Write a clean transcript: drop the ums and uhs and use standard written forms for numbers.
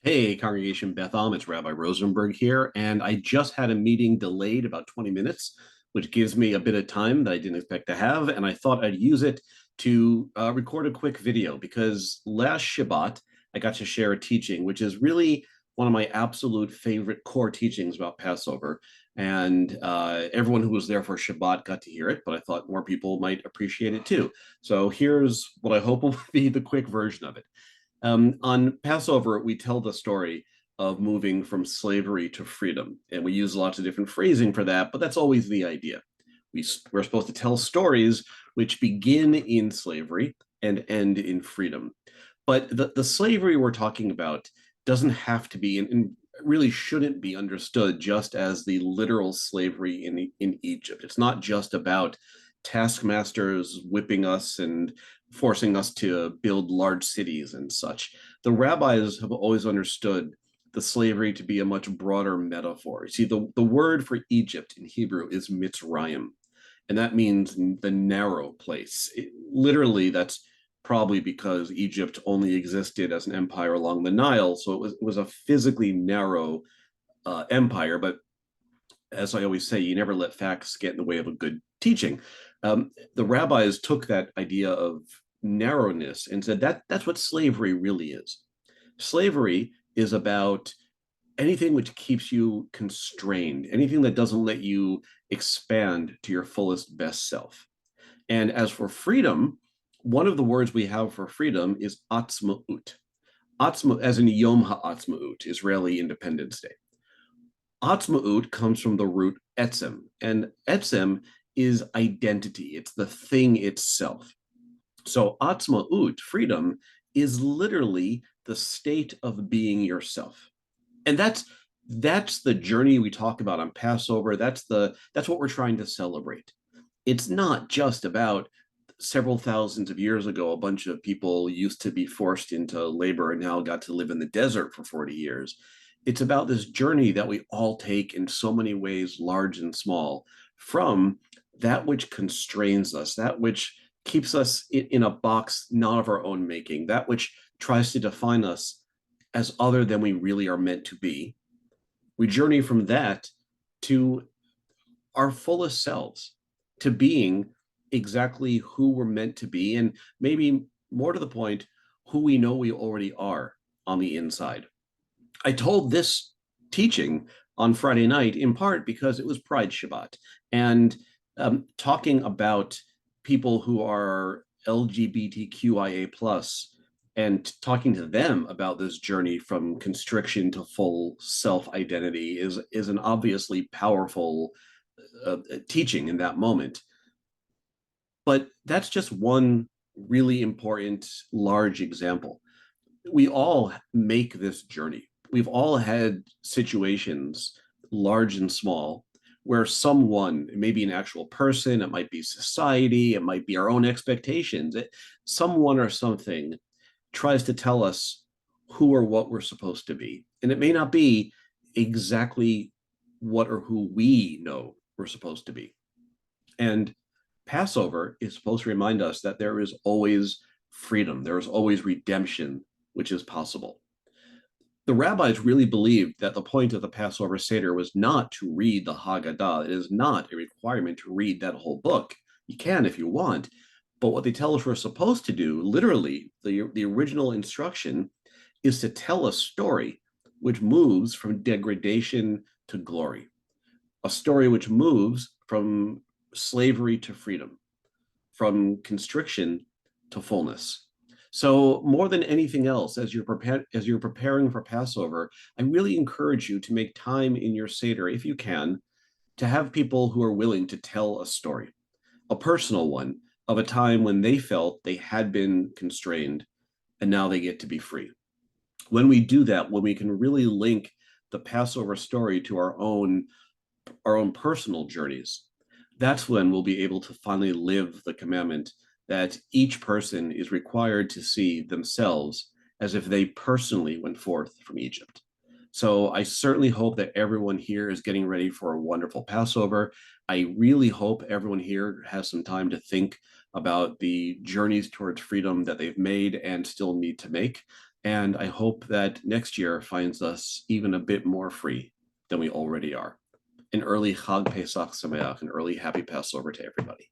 Hey, Congregation Bethel, it's Rabbi Rosenberg here, and I just had a meeting delayed about 20 minutes, which gives me a bit of time that I didn't expect to have, and I thought I'd use it to record a quick video because last Shabbat I got to share a teaching, which is really one of my absolute favorite core teachings about Passover, and everyone who was there for Shabbat got to hear it, but I thought more people might appreciate it too. So here's what I hope will be the quick version of it. On Passover, we tell the story of moving from slavery to freedom, and we use lots of different phrasing for that, but that's always the idea. We're supposed to tell stories which begin in slavery and end in freedom. But the slavery we're talking about doesn't have to be, and really shouldn't be understood just as the literal slavery in Egypt. It's not just about taskmasters whipping us and forcing us to build large cities and such. The rabbis have always understood the slavery to be a much broader metaphor. You see, the word for Egypt in Hebrew is Mitzrayim, and that means the narrow place. Literally, that's probably because Egypt only existed as an empire along the Nile, so it was a physically narrow empire. But as I always say, you never let facts get in the way of a good teaching. The rabbis took that idea of narrowness and said that's what slavery really is. Slavery is about anything which keeps you constrained, anything that doesn't let you expand to your fullest best self. And as for freedom, one of the words we have for freedom is atzmaut. Atzma, as in Yom HaAtzmaut, Israeli Independence Day. Atzmaut comes from the root etzem, and etzem is identity. It's the thing itself. So atzmaut, freedom, is literally the state of being yourself. And that's the journey we talk about on Passover. That's what we're trying to celebrate. It's not just about several thousands of years ago, a bunch of people used to be forced into labor and now got to live in the desert for 40 years. It's about this journey that we all take in so many ways, large and small, from that which constrains us, that which keeps us in a box not of our own making, that which tries to define us as other than we really are meant to be. We journey from that to our fullest selves, to being exactly who we're meant to be, and maybe more to the point, who we know we already are on the inside. I told this teaching on Friday night in part because it was Pride Shabbat, and talking about people who are LGBTQIA plus and talking to them about this journey from constriction to full self identity is an obviously powerful teaching in that moment. But that's just one really important large example. We all make this journey. We've all had situations, large and small, where someone, it may be an actual person, it might be society, it might be our own expectations, someone or something tries to tell us who or what we're supposed to be. And it may not be exactly what or who we know we're supposed to be. And Passover is supposed to remind us that there is always freedom, there is always redemption, which is possible. The rabbis really believed that the point of the Passover Seder was not to read the Haggadah. It is not a requirement to read that whole book. You can if you want, but what they tell us we're supposed to do, literally, the original instruction is to tell a story which moves from degradation to glory, a story which moves from slavery to freedom, from constriction to fullness. So more than anything else, as you're preparing for Passover, I really encourage you to make time in your Seder, if you can, to have people who are willing to tell a story, a personal one of a time when they felt they had been constrained and now they get to be free. When we do that, when we can really link the Passover story to our own personal journeys, that's when we'll be able to finally live the commandment that each person is required to see themselves as if they personally went forth from Egypt. So I certainly hope that everyone here is getting ready for a wonderful Passover. I really hope everyone here has some time to think about the journeys towards freedom that they've made and still need to make. And I hope that next year finds us even a bit more free than we already are. An early Chag Pesach Sameach, an early happy Passover to everybody.